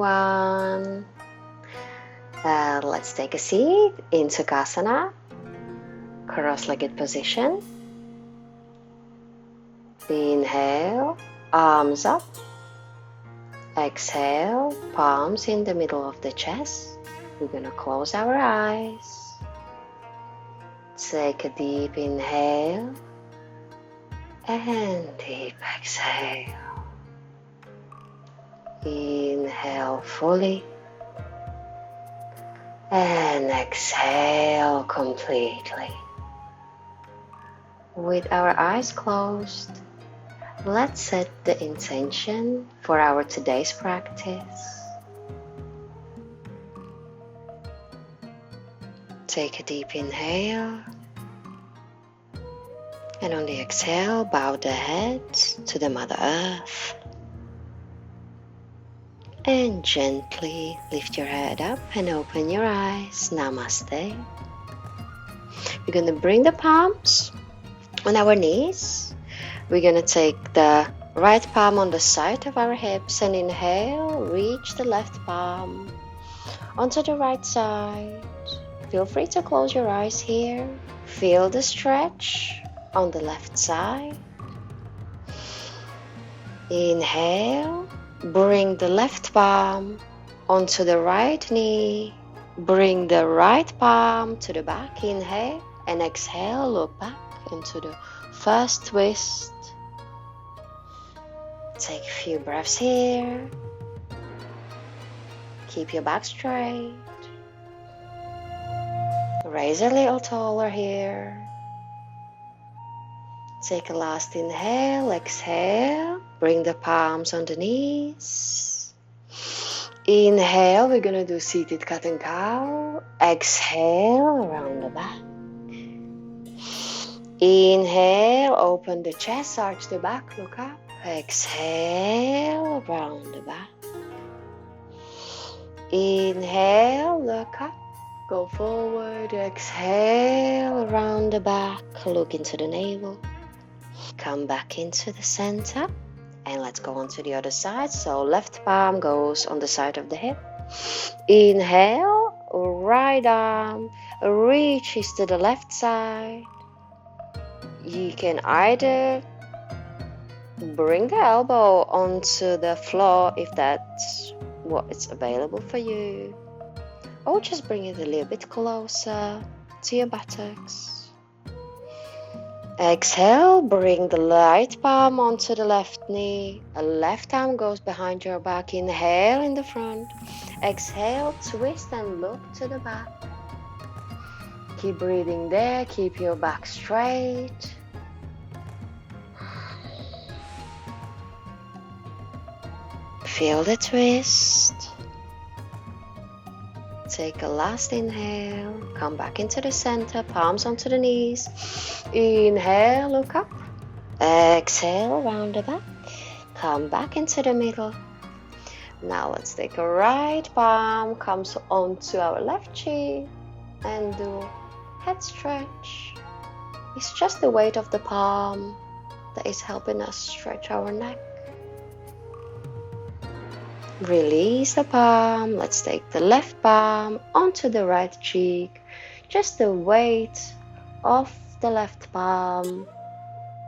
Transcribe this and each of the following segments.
everyone. Let's take a seat in Sukhasana, cross-legged position. Inhale, arms up. Exhale, palms in the middle of the chest. We're gonna close our eyes. Take a deep inhale and deep exhale. Inhale fully and exhale completely. With our eyes closed, let's set the intention for our today's practice. Take a deep inhale, and on the exhale, bow the head to the Mother Earth. And gently lift your head up and open your eyes. Namaste. We're going to bring the palms on our knees. We're going to take the right palm on the side of our hips and inhale, reach the left palm onto the right side. Feel free to close your eyes here. Feel the stretch on the left side. Inhale. Bring the left palm onto the right knee. Bring the right palm to the back. Inhale and exhale. Look back into the first twist. Take a few breaths here. Keep your back straight. Raise a little taller here. Take a last inhale, exhale. Bring the palms on the knees. Inhale, we're going to do seated cat and cow. Exhale, around the back. Inhale, open the chest, arch the back, look up. Exhale, around the back. Inhale, look up, go forward. Exhale, around the back, look into the navel. Come back into the center. And let's go on to the other side. So left palm goes on the side of the hip. Inhale, right arm reaches to the left side. You can either bring the elbow onto the floor if that's what is available for you, or just bring it a little bit closer to your buttocks. Exhale, bring the right palm onto the left knee. A left arm goes behind your back. Inhale in the front. Exhale, twist and look to the back. Keep breathing there. Keep your back straight. Feel the twist. Take a last inhale. Come back into the center. Palms onto the knees. Inhale, look up. Exhale, round the back. Come back into the middle. Now let's take a right palm. Comes onto our left cheek. And do head stretch. It's just the weight of the palm that is helping us stretch our neck. Release the palm. Let's take the left palm onto the right cheek. Just the weight of the left palm.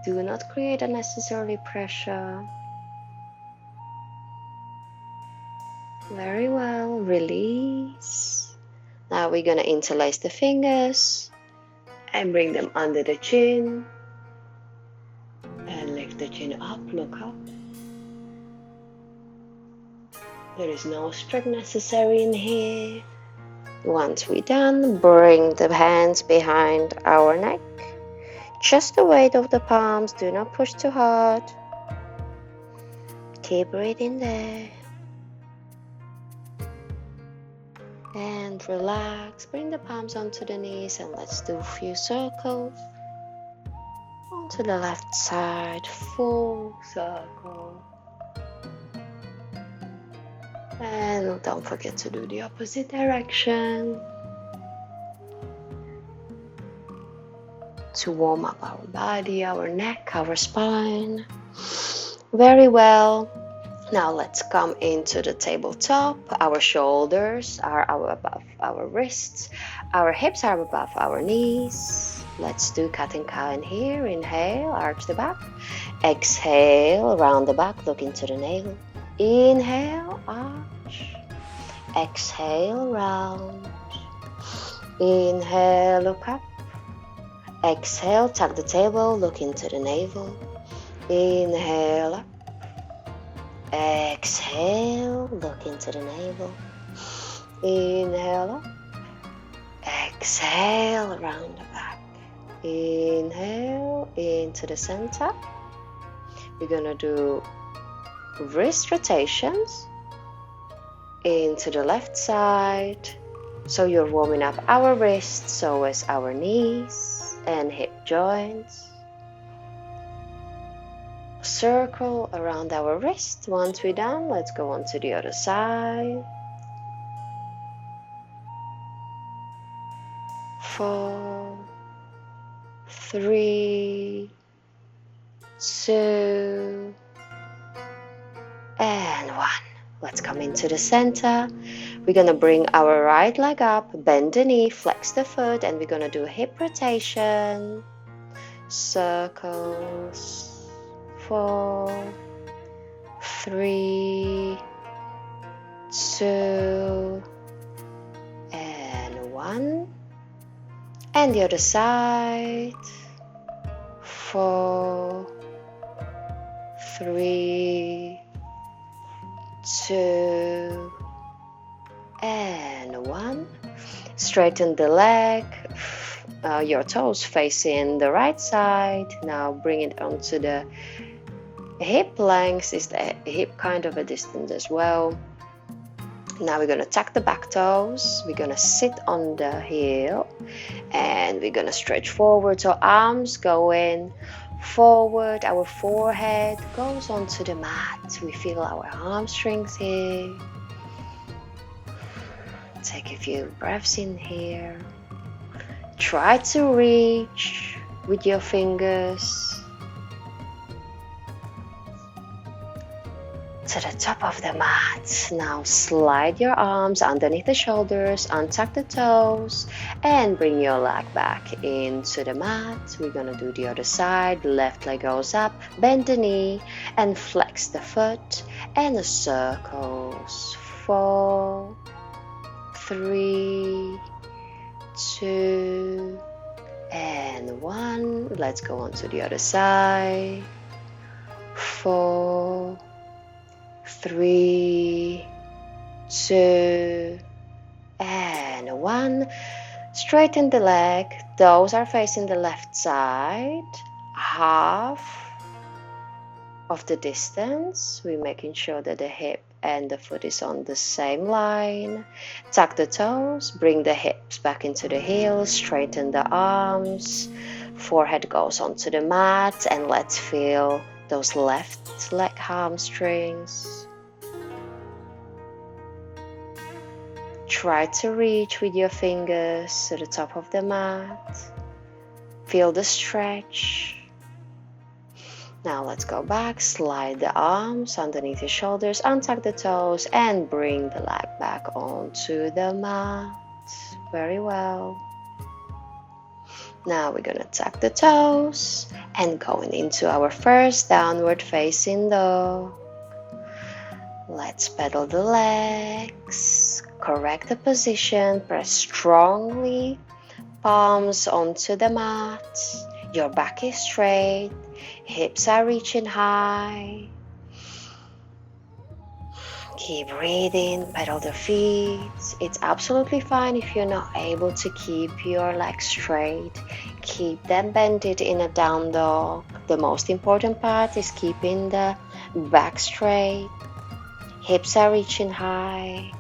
Do not create unnecessary pressure. Very well. Release. Now we're going to interlace the fingers and bring them under the chin. And lift the chin up. Look up. There is no stretch necessary in here. Once we're done, bring the hands behind our neck. Just the weight of the palms. Do not push too hard. Keep breathing there. And relax. Bring the palms onto the knees and let's do a few circles. Onto the left side, full circle. And don't forget to do the opposite direction to warm up our body, our neck, our spine. Very well. Now let's come into the tabletop. Our shoulders are above our wrists. Our hips are above our knees. Let's do cat and cow in here. Inhale, arch the back. Exhale, round the back, look into the navel. Inhale, arch. Exhale, round. Inhale, look up. Exhale, tuck the tail, look into the navel. Inhale up. Exhale, look into the navel. Inhale up. Exhale, around the back. Inhale into the center. We're gonna do wrist rotations into the left side. So you're warming up our wrists, so is our knees and hip joints. Circle around our wrist. Once we're done, let's go on to the other side. 4, 3, 2, and 1. Let's come into the center. We're gonna bring our right leg up, bend the knee, flex the foot, and we're gonna do a hip rotation. Circles. 4, 3, 2, and 1. And the other side. 4, 3, 2, and 1. Straighten the leg, your toes facing the right side. Now bring it onto the hip length. Is the hip kind of a distance as well? Now we're gonna tuck the back toes. We're gonna sit on the heel and we're gonna stretch forward. So arms going forward, our forehead goes onto the mat. We feel our hamstrings here. Take a few breaths in here. Try to reach with your fingers to the top of the mat. Now slide your arms underneath the shoulders, untuck the toes, and bring your leg back into the mat. We're gonna do the other side. Left leg goes up, bend the knee, and flex the foot, and the circles. 4, 3, 2, and 1. Let's go on to the other side. 4, 3, 2, and 1. Straighten the leg. Those are facing the left side. Half of the distance. We're making sure that the hip and the foot is on the same line. Tuck the toes. Bring the hips back into the heels. Straighten the arms. Forehead goes onto the mat. And let's feel those left leg hamstrings. Try to reach with your fingers to the top of the mat. Feel the stretch. Now let's go back, slide the arms underneath your shoulders, untuck the toes, and bring the leg back onto the mat. Very well. Now we're gonna tuck the toes and going into our first downward facing dog. Let's pedal the legs, correct the position, press strongly, palms onto the mat. Your back is straight, hips are reaching high. Keep breathing, pedal the feet. It's absolutely fine if you're not able to keep your legs straight. Keep them bended in a down dog. The most important part is keeping the back straight. Hips are reaching high.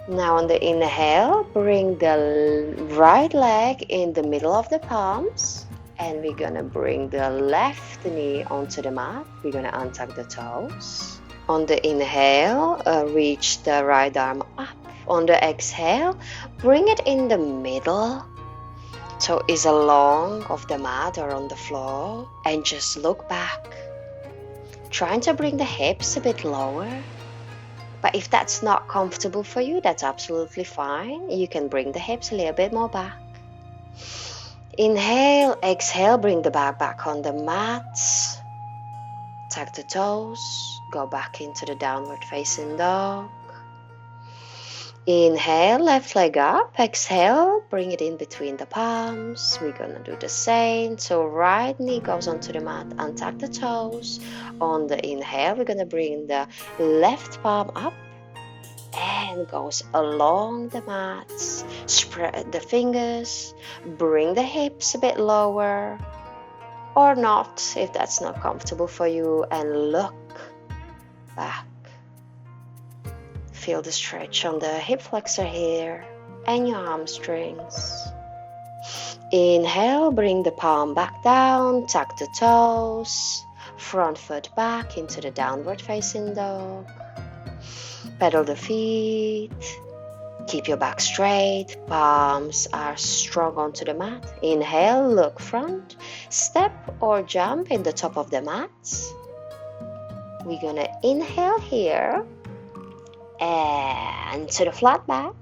Now on the inhale, bring the right leg in the middle of the palms. And we're gonna bring the left knee onto the mat. We're gonna untuck the toes. On the inhale, reach the right arm up. On the exhale, bring it in the middle. So it's along of the mat or on the floor. And just look back. trying to bring the hips a bit lower. But if that's not comfortable for you, that's absolutely fine. You can bring the hips a little bit more back. Inhale, exhale, bring the back on the mat. Tuck the toes, go back into the downward facing dog. Inhale, left leg up, exhale, bring it in between the palms. We're gonna do the same. So right knee goes onto the mat, untuck the toes. On the inhale, we're gonna bring the left palm up and goes along the mat. Spread the fingers, bring the hips a bit lower, or not if that's not comfortable for you, and look back. Feel the stretch on the hip flexor here and your hamstrings. Inhale, bring the palm back down, tuck the toes, front foot back into the downward facing dog. Pedal the feet, keep your back straight, palms are strong onto the mat. Inhale, look front, step or jump in the top of the mat. We're gonna inhale here and to the flat back,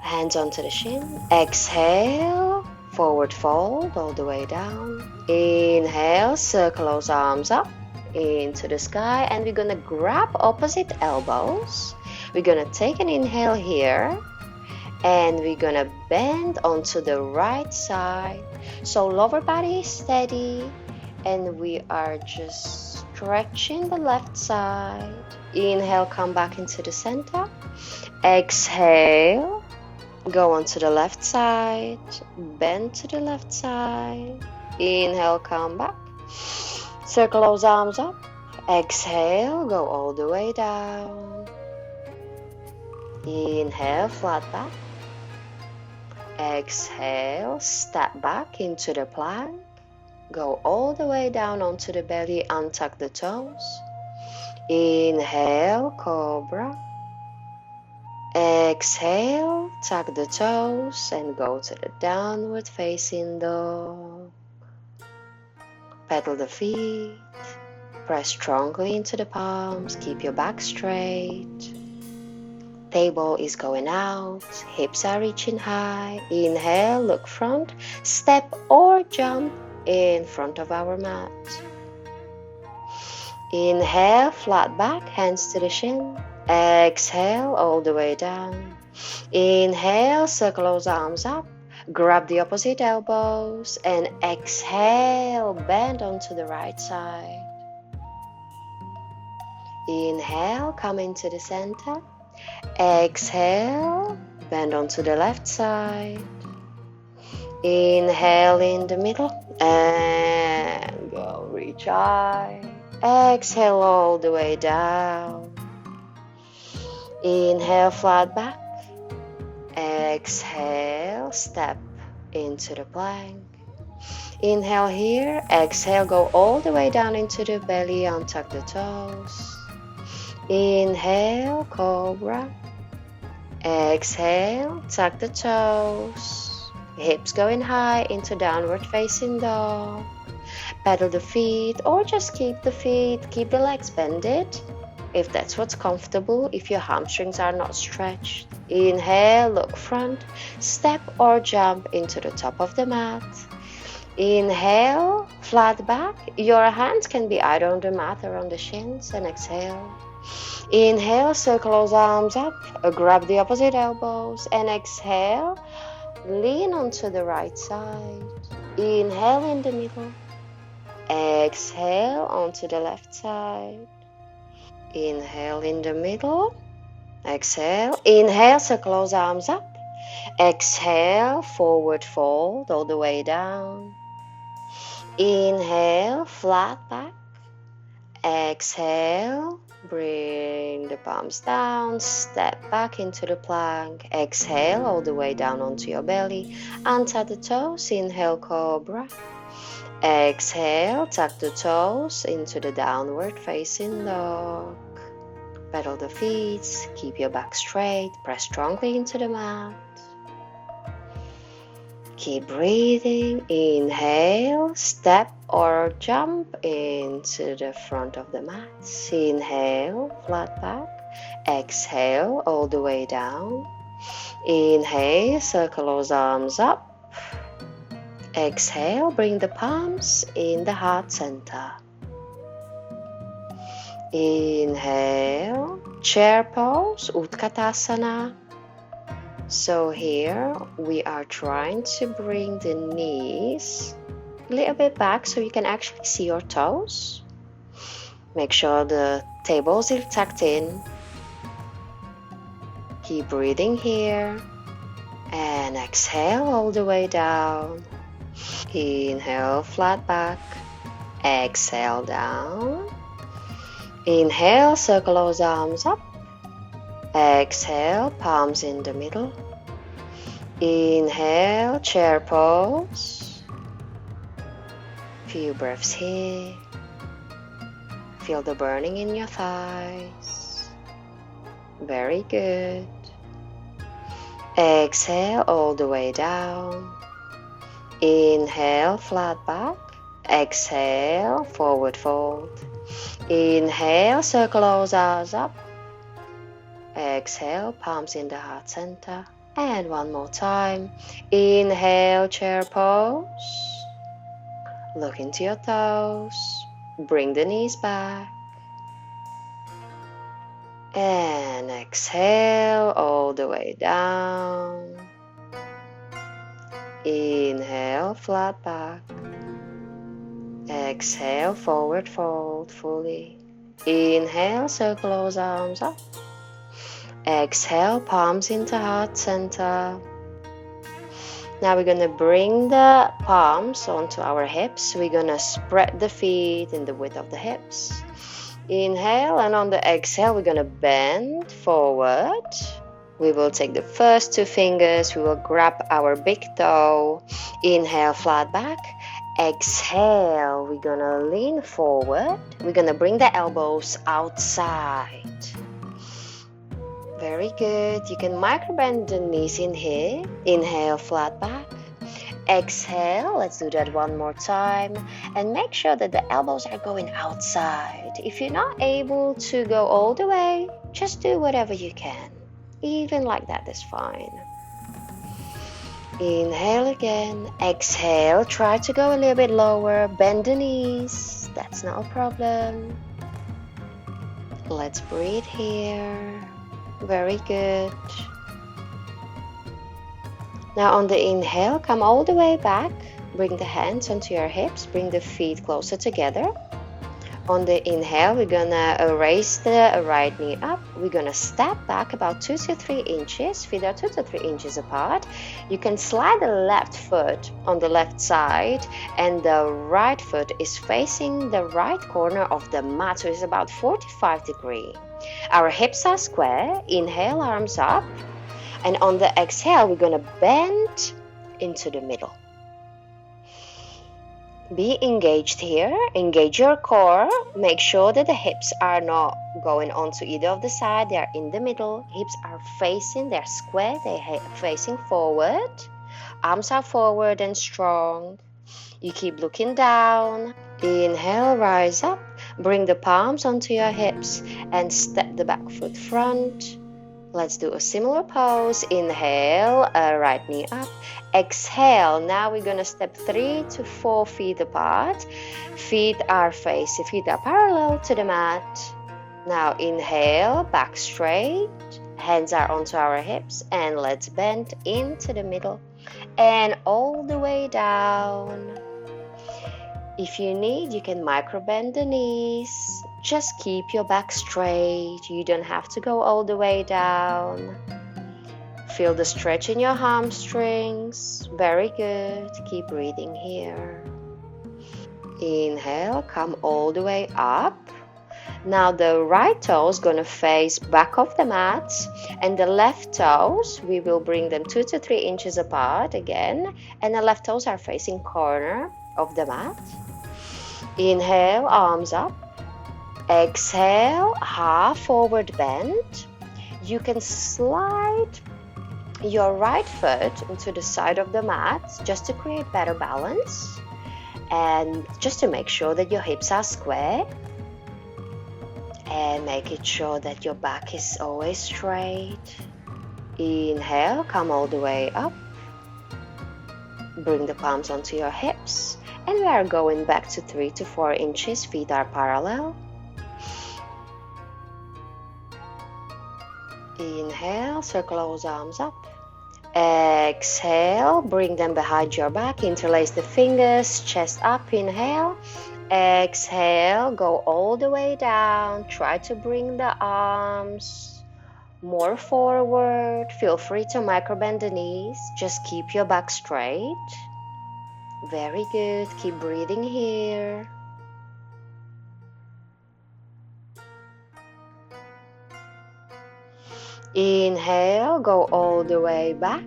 hands onto the shin. Exhale, forward fold all the way down. Inhale, circle those arms up into the sky, and we're gonna grab opposite elbows. We're gonna take an inhale here, and we're gonna bend onto the right side. So lower body is steady, and we are just stretching the left side. Inhale, come back into the center. Exhale, go onto the left side, bend to the left side. Inhale, come back. Circle those arms up. Exhale, go all the way down. Inhale, flat back. Exhale, step back into the plank. Go all the way down onto the belly, untuck the toes. Inhale, cobra. Exhale, tuck the toes and go to the downward facing dog. Pedal the feet, press strongly into the palms, keep your back straight. Table is going out, hips are reaching high. Inhale, look front, step or jump in front of our mat. Inhale, flat back, hands to the shin. Exhale, all the way down. Inhale, circle those arms up. Grab the opposite elbows and exhale, bend onto the right side. Inhale, come into the center. Exhale, bend onto the left side. Inhale in the middle and go reach high. Exhale all the way down. Inhale, flat back. Exhale, step into the plank. Inhale here. Exhale, go all the way down into the belly, untuck the toes. Inhale, cobra. Exhale, tuck the toes. Hips going high into downward facing dog. Pedal the feet or just keep the legs bended if that's what's comfortable, if your hamstrings are not stretched. Inhale, look front, step or jump into the top of the mat. Inhale, flat back. Your hands can be either on the mat or on the shins, and exhale. Inhale, circle those arms up, grab the opposite elbows, and exhale, lean onto the right side. Inhale in the middle. Exhale onto the left side. Inhale in the middle. Exhale. Inhale, circle those arms up. Exhale, forward fold all the way down. Inhale, flat back. Exhale, bring the palms down, step back into the plank. Exhale all the way down onto your belly. Untuck the toes. Inhale, cobra. Exhale, tuck the toes into the downward facing dog. Pedal the feet, keep your back straight, press strongly into the mat. Keep breathing. Inhale, step or jump into the front of the mat. Inhale, flat back. Exhale, all the way down. Inhale, circle those arms up. Exhale, bring the palms in the heart center. Inhale, chair pose, Utkatasana. So here we are trying to bring the knees a little bit back so you can actually see your toes. Make sure the tables are tucked in. Keep breathing here. And exhale all the way down. Inhale, flat back. Exhale, down. Inhale, circle those arms up. Exhale, palms in the middle. Inhale, chair pose. Few breaths here. Feel the burning in your thighs. Very good. Exhale all the way down. Inhale, flat back. Exhale, forward fold. Inhale, circle those arms up. Exhale, palms in the heart center. And one more time. Inhale, chair pose. Look into your toes. Bring the knees back. And exhale all the way down. Inhale, flat back. Exhale, forward fold fully. Inhale, circle those arms up. Exhale, palms into heart center. Now we're going to bring the palms onto our hips. We're going to spread the feet in the width of the hips. Inhale, and on the exhale, we're going to bend forward. We will take the first two fingers. We will grab our big toe. Inhale, flat back. Exhale, we're going to lean forward. We're going to bring the elbows outside. Very good. You can micro bend the knees in here. Inhale, flat back. Exhale, let's do that one more time. And make sure that the elbows are going outside. If you're not able to go all the way, just do whatever you can. Even like that is fine. Inhale again. Exhale, try to go a little bit lower. Bend the knees. That's no problem. Let's breathe here. Very good. Now on the inhale, come all the way back. Bring the hands onto your hips. Bring the feet closer together. On the inhale, we're gonna raise the right knee up. We're gonna step back about 2 to 3 inches. Feet are 2 to 3 inches apart. You can slide the left foot on the left side, and the right foot is facing the right corner of the mat, so it's about 45 degrees. Our hips are square. Inhale, arms up. And on the exhale, we're going to bend into the middle. Be engaged here. Engage your core. Make sure that the hips are not going onto either of the side. They are in the middle. Hips are facing. They're square. They're facing forward. Arms are forward and strong. You keep looking down. Inhale, rise up. Bring the palms onto your hips and step the back foot front. Let's do a similar pose. Inhale, right knee up. Exhale, now we're going to step 3 to 4 feet apart. Feet are facing, feet are parallel to the mat. Now inhale, back straight. Hands are onto our hips and let's bend into the middle and all the way down. If you need, you can micro bend the knees. Just keep your back straight. You don't have to go all the way down. Feel the stretch in your hamstrings. Very good. Keep breathing here. Inhale, come all the way up. Now the right toe is going to face back of the mat, and the left toes, we will bring them 2 to 3 inches apart again, and the left toes are facing corner of the mat. Inhale, arms up. Exhale, half forward bend. You can slide your right foot into the side of the mat just to create better balance. And just to make sure that your hips are square, and making sure that your back is always straight. Inhale, come all the way up. Bring the palms onto your hips, and we are going back to 3 to 4 inches. Feet are parallel. Inhale, circle those arms up. Exhale, bring them behind your back. Interlace the fingers, chest up. Inhale. Exhale, go all the way down. Try to bring the arms more forward. Feel free to microbend the knees. Just keep your back straight. Very good. Keep breathing here. Inhale, go all the way back.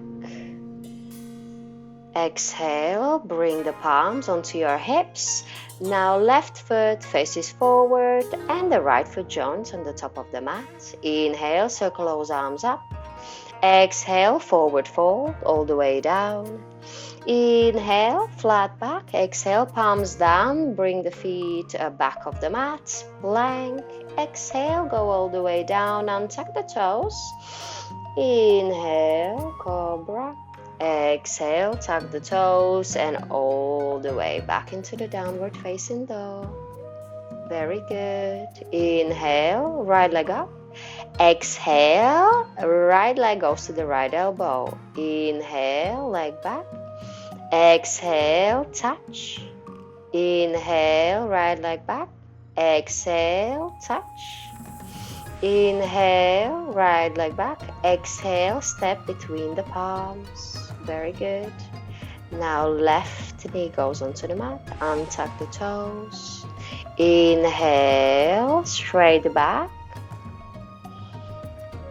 Exhale, bring the palms onto your hips. Now left foot faces forward and the right foot joins on the top of the mat. Inhale, circle those arms up. Exhale, forward fold all the way down. Inhale, flat back. Exhale, palms down. Bring the feet back of the mat. Plank. Exhale, go all the way down. Untuck the toes. Inhale, cobra. Exhale, tuck the toes and all the way back into the downward facing dog. Very good. Inhale, right leg up. Exhale, right leg goes to the right elbow. Inhale, leg back. Exhale, touch. Inhale, right leg back. Exhale, touch. Inhale, right leg back. Exhale, step between the palms. Very good. Now left knee goes onto the mat. Untuck the toes. Inhale, straight back.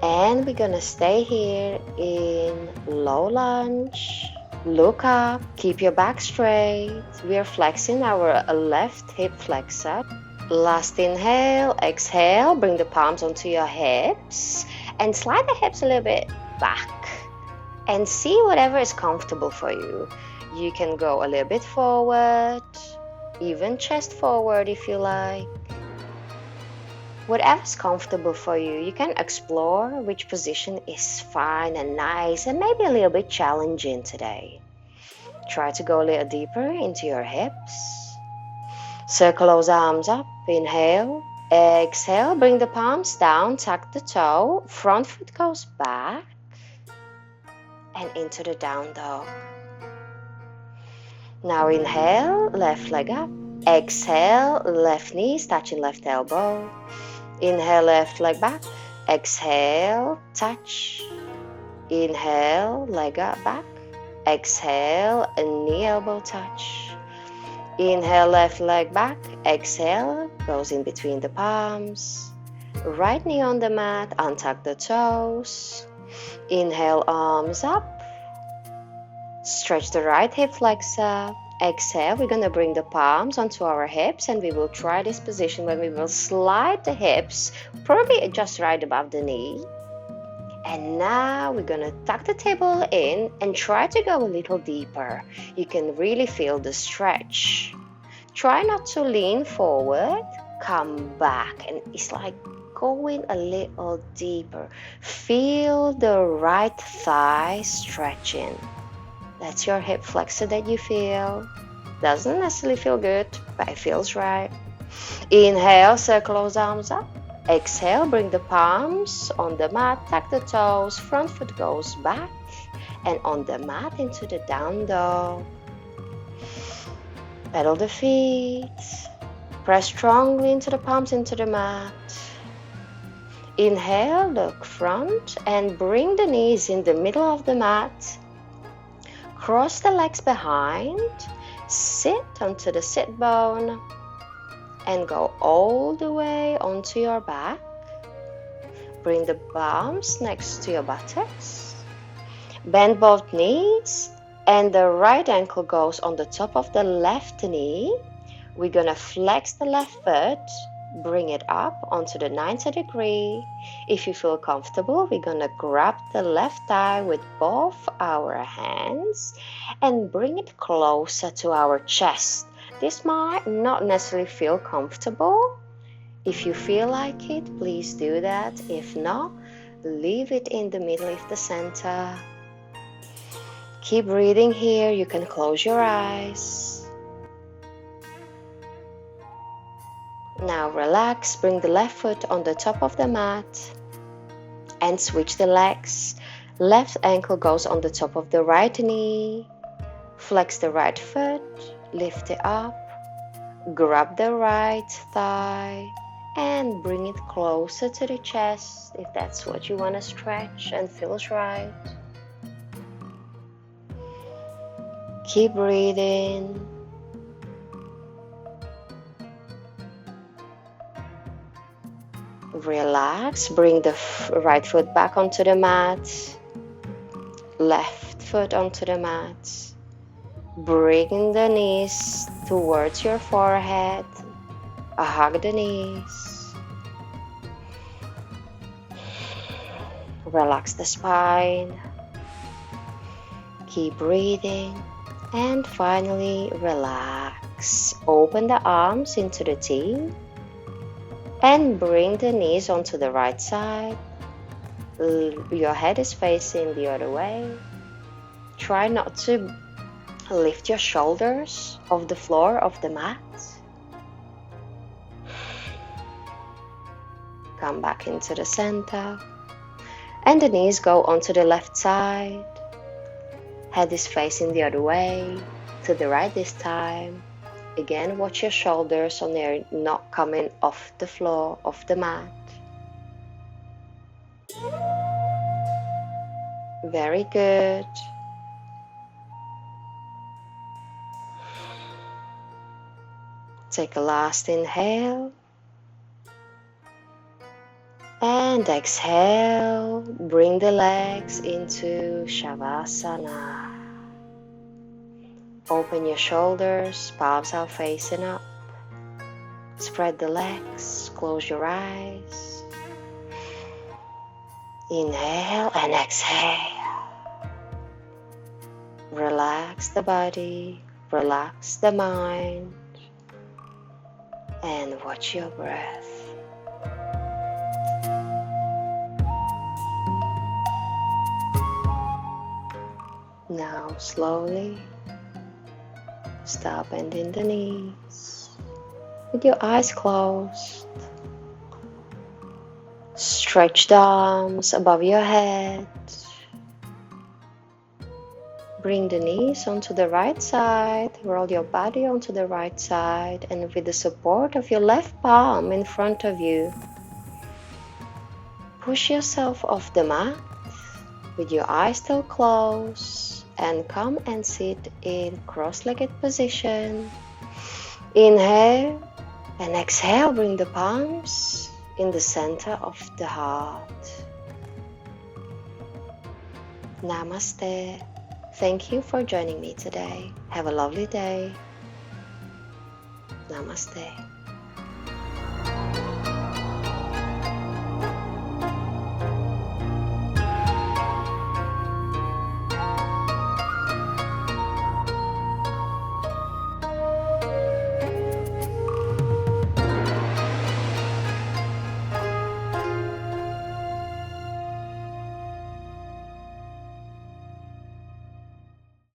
And we're gonna stay here in low lunge. Look up, keep your back straight. We are flexing our left hip flexor. Last inhale, exhale, bring the palms onto your hips and slide the hips a little bit back and see whatever is comfortable for you. You can go a little bit forward, even chest forward if you like. Whatever's comfortable for you, you can explore which position is fine and nice and maybe a little bit challenging today. Try to go a little deeper into your hips. Circle those arms up. Inhale. Exhale. Bring the palms down. Tuck the toe. Front foot goes back. And into the down dog. Now inhale. Left leg up. Exhale. Left knees touching left elbow. Inhale. Left leg back. Exhale. Touch. Inhale. Leg up back. Exhale. Knee elbow touch. Inhale, left leg back. Exhale, goes in between the palms. Right knee on the mat, untuck the toes. Inhale, arms up. Stretch the right hip flexor. Exhale, we're going to bring the palms onto our hips and we will try this position where we will slide the hips, probably just right above the knee. And now we're going to tuck the table in and try to go a little deeper. You can really feel the stretch. Try not to lean forward. Come back. And it's like going a little deeper. Feel the right thigh stretching. That's your hip flexor that you feel. Doesn't necessarily feel good, but it feels right. Inhale, circle those arms up. Exhale, bring the palms on the mat, tuck the toes, front foot goes back, and on the mat into the down dog. Pedal the feet, press strongly into the palms into the mat. Inhale, look front and bring the knees in the middle of the mat. Cross the legs behind, sit onto the sit bone. And go all the way onto your back. Bring the palms next to your buttocks. Bend both knees and the right ankle goes on the top of the left knee. We're going to flex the left foot, bring it up onto the 90 degree. If you feel comfortable, we're going to grab the left thigh with both our hands and bring it closer to our chest. This might not necessarily feel comfortable. If you feel like it, please do that. If not, leave it in the middle of the center. Keep breathing here. You can close your eyes. Now relax. Bring the left foot on the top of the mat and switch the legs. Left ankle goes on the top of the right knee. Flex the right foot. Lift it up. Grab the right thigh and bring it closer to the chest if that's what you want to stretch and feels right. Keep breathing. Relax. Bring the right foot back onto the mat. Left foot onto the mat. Bring the knees towards your forehead. Hug the knees. Relax the spine. Keep breathing. And finally, relax. Open the arms into the T. And bring the knees onto the right side. Your head is facing the other way. Try not to lift your shoulders off the floor of the mat. Come back into the center. And the knees go onto the left side. Head is facing the other way. To the right this time. Again, watch your shoulders so they're not coming off the floor, off the mat. Very good. Take a last inhale. And exhale. Bring the legs into Shavasana. Open your shoulders, palms are facing up. Spread the legs, close your eyes. Inhale and exhale. Relax the body, relax the mind, and watch your breath. Now slowly stop bending the knees with your eyes closed. Stretch the arms above your head. Bring the knees onto the right side. Roll your body onto the right side, and with the support of your left palm in front of you, push yourself off the mat with your eyes still closed. And come and sit in cross-legged position. Inhale and exhale. Bring the palms in the center of the heart. Namaste. Thank you for joining me today. Have a lovely day. Namaste.